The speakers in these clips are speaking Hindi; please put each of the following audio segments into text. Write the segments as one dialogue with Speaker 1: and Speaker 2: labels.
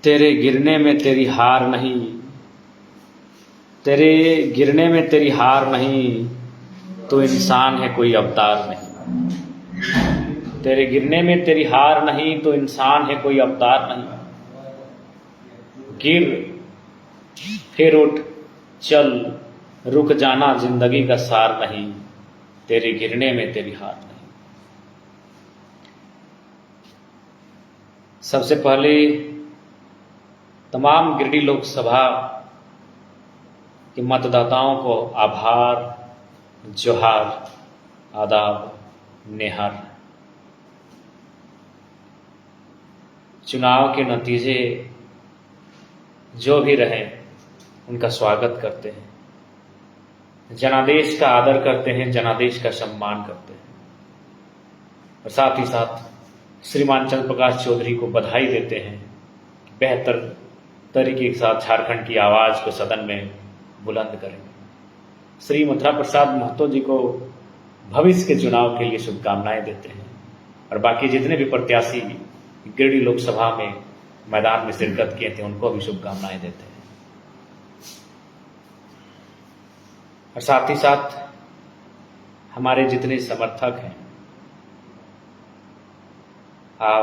Speaker 1: तेरे गिरने में तेरी हार नहीं, तेरे गिरने में तेरी हार नहीं, तो इंसान है कोई अवतार नहीं। तेरे गिरने में तेरी हार नहीं, तो इंसान है कोई अवतार नहीं। गिर फिर उठ चल, रुक जाना जिंदगी का सार नहीं, तेरे गिरने में तेरी हार नहीं। सबसे पहले तमाम गिरिडीह लोकसभा के मतदाताओं को आभार, जोहार, आदाब, नेहर। चुनाव के नतीजे जो भी रहे उनका स्वागत करते हैं, जनादेश का आदर करते हैं, जनादेश का सम्मान करते हैं और साथ ही साथ श्रीमान चंद्र प्रकाश चौधरी को बधाई देते हैं। बेहतर तरीके के साथ झारखंड की आवाज़ को सदन में बुलंद करेंगे। श्री मथुरा प्रसाद महतो जी को भविष्य के चुनाव के लिए शुभकामनाएं देते हैं और बाकी जितने भी प्रत्याशी गिरिडीह लोकसभा में मैदान में शिरकत किए थे उनको भी शुभकामनाएं देते हैं। और साथ ही साथ हमारे जितने समर्थक हैं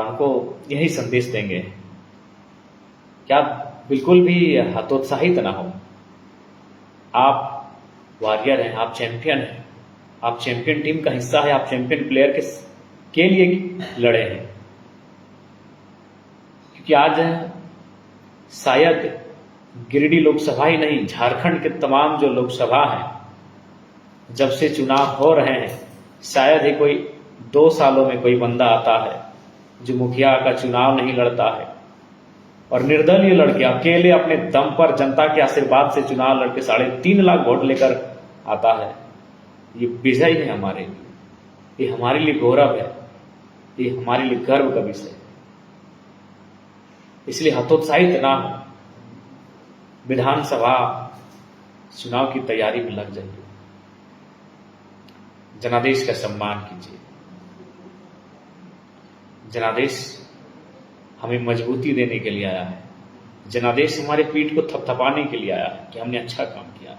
Speaker 1: उनको यही संदेश देंगे कि आप बिल्कुल भी हतोत्साहित ना हो। आप वॉरियर हैं, आप चैंपियन हैं, आप चैंपियन टीम का हिस्सा है, आप चैंपियन प्लेयर के लिए लड़े हैं। क्योंकि आज शायद गिरिडीह लोकसभा ही नहीं, झारखंड के तमाम जो लोकसभा हैं, जब से चुनाव हो रहे हैं, शायद ही कोई 2 सालों में कोई बंदा आता है जो मुखिया का चुनाव नहीं लड़ता है और निर्दलीय लड़के अकेले अपने दम पर जनता के आशीर्वाद से चुनाव लड़के 3.5 लाख वोट लेकर आता है। ये विजय है हमारे लिए, ये हमारे लिए गौरव है, ये हमारे लिए गर्व का विषय है। इसलिए हतोत्साहित ना हो, विधानसभा चुनाव की तैयारी में लग जाइए, जनादेश का सम्मान कीजिए। जनादेश हमें मजबूती देने के लिए आया है, जनादेश हमारे पीठ को थपथपाने के लिए आया है कि हमने अच्छा काम किया।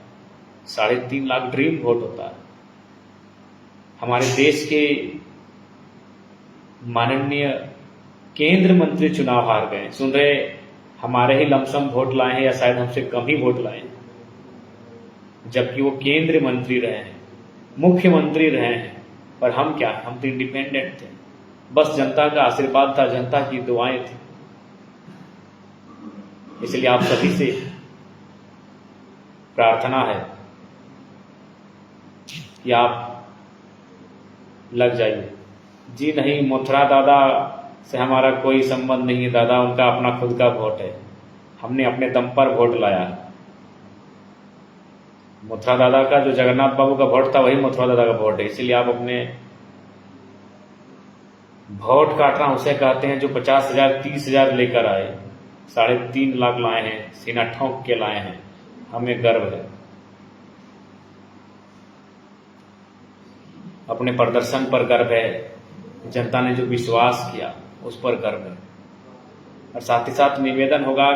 Speaker 1: 3.5 लाख ड्रीम वोट होता है। हमारे देश के माननीय केंद्र मंत्री चुनाव हार गए, सुन रहे हमारे ही लमसम वोट लाए हैं या शायद हमसे कम ही वोट लाए हैं, जबकि वो केंद्रीय मंत्री रहे हैं, मुख्यमंत्री रहे हैं। और हम क्या, हम तो इंडिपेंडेंट थे, बस जनता का आशीर्वाद था, जनता की दुआएं थी। इसलिए आप सभी से प्रार्थना है कि आप लग जाइए। जी नहीं, मथुरा दादा से हमारा कोई संबंध नहीं है, दादा उनका अपना खुद का वोट है, हमने अपने दम पर वोट लाया है। मथुरा दादा का जो जगन्नाथ बाबू का वोट था वही मथुरा दादा का वोट है। इसीलिए आप अपने वोट काटना उसे कहते हैं जो 50,000 30,000 लेकर आए, 3.5 लाख लाए हैं, सीना ठोंक के लाए हैं। हमें गर्व है, अपने प्रदर्शन पर गर्व है, जनता ने जो विश्वास किया उस पर गर्व है। और साथ ही साथ निवेदन होगा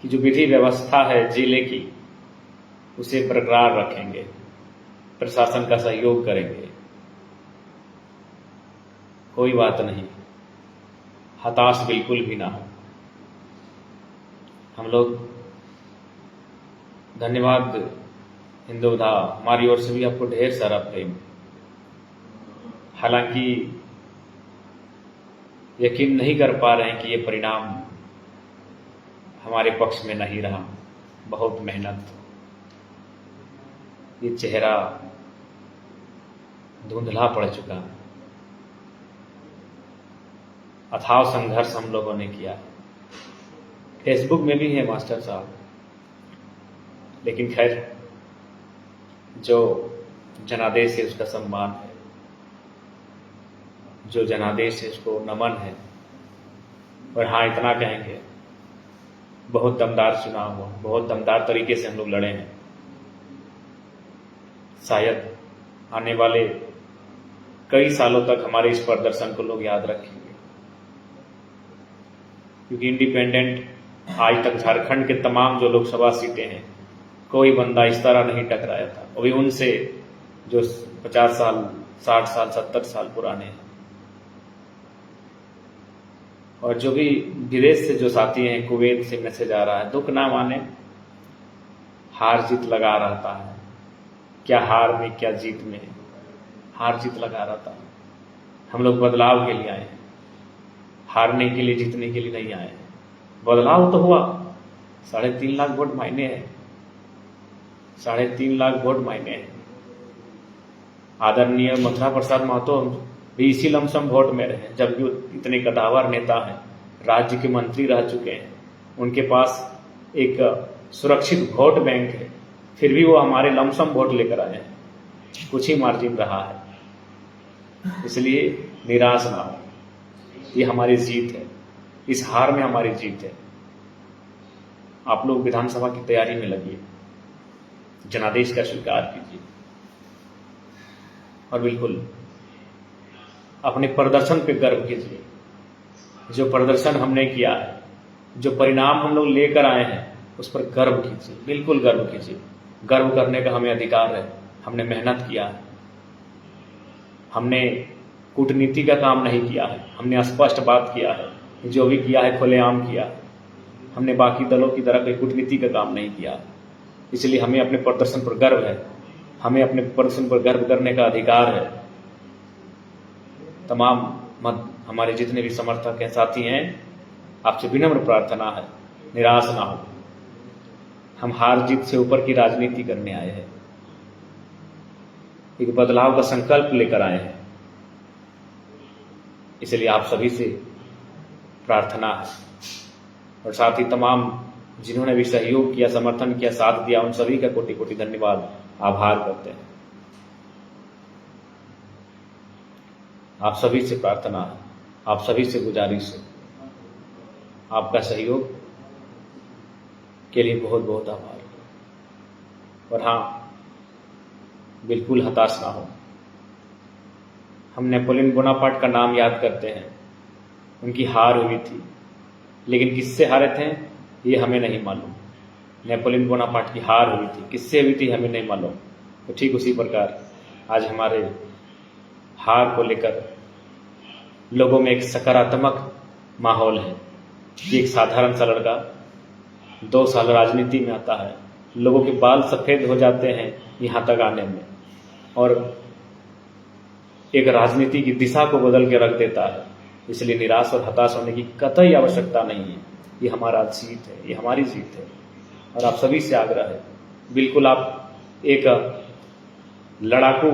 Speaker 1: कि जो विधि व्यवस्था है जिले की उसे बरकरार रखेंगे, प्रशासन का सहयोग करेंगे। कोई बात नहीं, हताश बिल्कुल भी ना हो। हम लोग धन्यवाद हिंदुधा, हमारी ओर से भी आपको ढेर सारा प्रेम। हालांकि यकीन नहीं कर पा रहे हैं कि ये परिणाम हमारे पक्ष में नहीं रहा। बहुत मेहनत, ये चेहरा धुंधला पड़ चुका है। अथाह संघर्ष हम लोगों ने किया। फेसबुक में भी है मास्टर साहब, लेकिन खैर जो जनादेश है उसका सम्मान है, जो जनादेश है उसको नमन है। और हाँ, इतना कहेंगे, बहुत दमदार चुनाव हुआ, बहुत दमदार तरीके से हम लोग लड़े हैं। शायद आने वाले कई सालों तक हमारे इस प्रदर्शन को लोग याद रखेंगे, क्योंकि इंडिपेंडेंट आज तक झारखंड के तमाम जो लोकसभा सीटें हैं, कोई बंदा इस तरह नहीं टकराया था, अभी उनसे जो 50 साल 60 साल 70 साल पुराने हैं। और जो भी विदेश से जो साथी हैं, कुवैत से मैसेज आ रहा है, दुख ना माने, हार जीत लगा रहता है, क्या हार में क्या जीत में, हार जीत लगा रहता है। हम लोग बदलाव के लिए आए हैं, हारने के लिए जीतने के लिए नहीं आए हैं। बदलाव तो हुआ, 3.5 लाख वोट मायने हैं, 3.5 लाख वोट मायने हैं। आदरणीय मथुरा प्रसाद महतो भी इसी लमसम वोट में रहे, जबकि इतने कदावर नेता हैं, राज्य के मंत्री रह चुके हैं, उनके पास एक सुरक्षित वोट बैंक है, फिर भी वो हमारे लमसम वोट लेकर आए हैं, कुछ ही मार्जिन रहा है। इसलिए निराश ना हो, ये हमारी जीत है, इस हार में हमारी जीत है। आप लोग विधानसभा की तैयारी में लगिए, जनादेश का स्वीकार कीजिए और बिल्कुल अपने प्रदर्शन पे गर्व कीजिए। जो प्रदर्शन हमने किया है, जो परिणाम हम लोग लेकर आए हैं, उस पर गर्व कीजिए, बिल्कुल गर्व कीजिए। गर्व करने का हमें अधिकार है, हमने मेहनत किया है, हमने कूटनीति का काम नहीं किया है, हमने स्पष्ट बात किया है, जो भी किया है खुलेआम किया है, हमने बाकी दलों की तरह कोई कूटनीति का काम नहीं किया। इसलिए हमें अपने प्रदर्शन पर गर्व है, हमें अपने प्रदर्शन पर गर्व करने का अधिकार है। तमाम हमारे जितने भी समर्थक हैं, साथी हैं, आपसे विनम्र प्रार्थना है, निराश ना हो। हम हार जीत से ऊपर की राजनीति करने आए हैं, एक बदलाव का संकल्प लेकर आए हैं। इसलिए आप सभी से प्रार्थना है, और साथ ही तमाम जिन्होंने भी सहयोग किया, समर्थन किया, साथ दिया, उन सभी का कोटि कोटि धन्यवाद, आभार करते हैं। आप सभी से प्रार्थना है, आप सभी से गुजारिश है, आपका सहयोग के लिए बहुत बहुत आभार। और हाँ, बिल्कुल हताश ना हो। हम नेपोलियन बोनापार्ट का नाम याद करते हैं, उनकी हार हुई थी, लेकिन किससे हारे थे ये हमें नहीं मालूम। नेपोलियन बोनापार्ट की हार हुई थी, किससे हुई थी हमें नहीं मालूम। तो ठीक उसी प्रकार आज हमारे हार को लेकर लोगों में एक सकारात्मक माहौल है कि एक साधारण सा लड़का 2 साल राजनीति में आता है, लोगों के बाल सफेद हो जाते हैं यहाँ तक आने में, और एक राजनीति की दिशा को बदल के रख देता है। इसलिए निराश और हताश होने की कतई आवश्यकता नहीं है, ये हमारा जीत है, ये हमारी जीत है। और आप सभी से आग्रह है, बिल्कुल आप एक लड़ाकू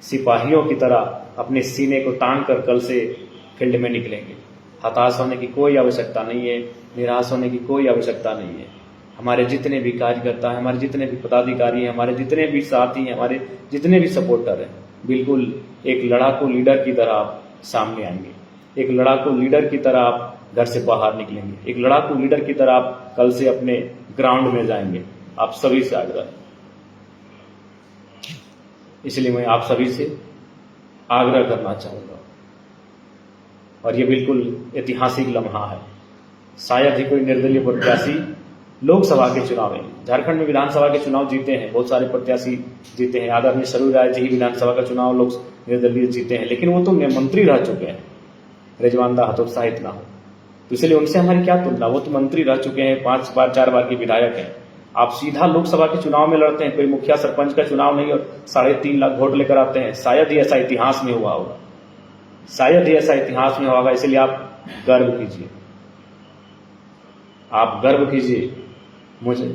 Speaker 1: सिपाहियों की तरह अपने सीने को तान कर कल से फील्ड में निकलेंगे। हताश होने की कोई आवश्यकता नहीं है, निराश होने की कोई आवश्यकता नहीं है। हमारे जितने भी कार्यकर्ता हैं, हमारे जितने भी पदाधिकारी हैं, हमारे जितने भी साथी हैं, हमारे जितने भी सपोर्टर हैं, बिल्कुल एक लड़ाकू लीडर की तरह आप सामने आएंगे, एक लड़ाकू लीडर की तरह आप घर से बाहर निकलेंगे, एक लड़ाकू लीडर की तरह आप कल से अपने ग्राउंड में जाएंगे। आप सभी से आग्रह है, इसलिए मैं आप सभी से आग्रह करना चाहूंगा। और ये बिल्कुल ऐतिहासिक लम्हा है, शायद ही कोई निर्दलीय प्रत्याशी लोकसभा के चुनाव में, झारखंड में विधानसभा के चुनाव जीते हैं, बहुत सारे प्रत्याशी जीते हैं। आदरणीय सरोज राय जी ही विधानसभा का चुनाव लोग निर्दलीय जीते हैं, लेकिन वो तो मंत्री रह चुके हैं। रिजवान दा हतोत्साहित ना हो, तो इसलिए उनसे हमारी क्या तुलना, वो तो मंत्री रह चुके हैं, 5 बार 4 बार के विधायक हैं। आप सीधा लोकसभा के चुनाव में लड़ते हैं, कोई मुखिया सरपंच का चुनाव नहीं, और 3.5 लाख वोट लेकर आते हैं। शायद ही ऐसा इतिहास में हुआ होगा, शायद ही ऐसा इतिहास में होगा। इसलिए आप गर्व कीजिए, आप गर्व कीजिए, मुझे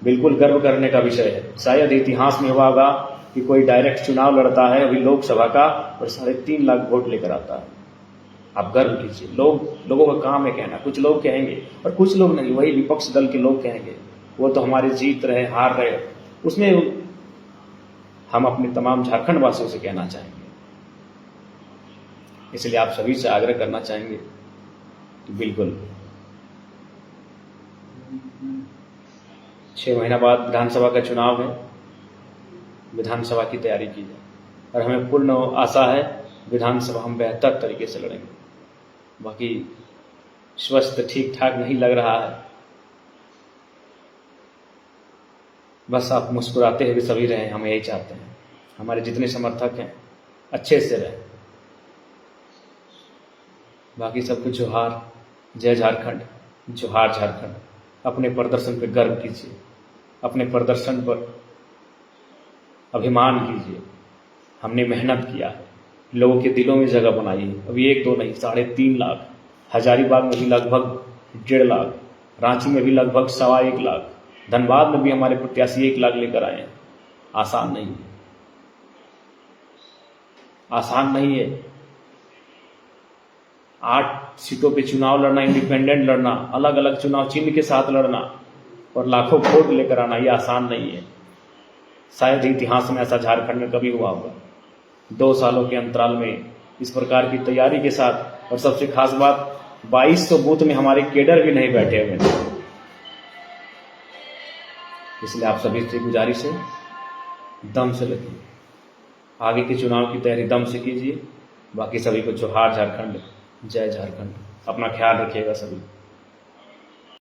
Speaker 1: बिल्कुल गर्व करने का विषय है। शायद इतिहास में हुआ होगा कि कोई डायरेक्ट चुनाव लड़ता है अभी लोकसभा का और 3.5 लाख वोट लेकर आता है। आप गर्व कीजिए। लोगों का काम है कहना, कुछ लोग कहेंगे और कुछ लोग नहीं, वही विपक्ष दल के लोग कहेंगे, वो तो हमारे जीत रहे हार रहे, उसमें हम अपने तमाम झारखंड वासियों से कहना चाहेंगे। इसलिए आप सभी से आग्रह करना चाहेंगे कि बिल्कुल 6 महीना बाद विधानसभा का चुनाव है, विधानसभा की तैयारी की जाए, और हमें पूर्ण आशा है विधानसभा हम बेहतर तरीके से लड़ेंगे। बाकी स्वस्थ ठीक ठाक नहीं लग रहा है, बस आप मुस्कुराते हुए सभी रहें, हम यही चाहते हैं। हमारे जितने समर्थक हैं अच्छे से रहें। बाकी सबको जोहार, जय झारखंड, जोहार झारखंड। अपने प्रदर्शन पर गर्व कीजिए, अपने प्रदर्शन पर अभिमान कीजिए। हमने मेहनत किया है, लोगों के दिलों में जगह बनाई है। अभी 1-2 नहीं, 3.5 लाख, हजारीबाग में भी लगभग 1.5 लाख, रांची में भी लगभग 1.25 लाख, धनबाद में भी हमारे प्रत्याशी 1 लाख लेकर आए हैं। आसान नहीं है, आसान नहीं है। 8 सीटों पे चुनाव लड़ना, इंडिपेंडेंट लड़ना, अलग अलग चुनाव चिन्ह के साथ लड़ना और लाखों वोट लेकर आना, ये आसान नहीं है। शायद ही इतिहास में ऐसा झारखंड में कभी हुआ होगा। 2 सालों के अंतराल में इस प्रकार की तैयारी के साथ, और सबसे खास बात 2200 बूथ में हमारे केडर भी नहीं बैठे हुए थे। इसलिए आप सभी से गुजारिश है, दम से लगिए, आगे के चुनाव की तैयारी दम से कीजिए। बाकी सभी को जोहार झारखंड, जय झारखंड। अपना ख्याल रखिएगा सभी।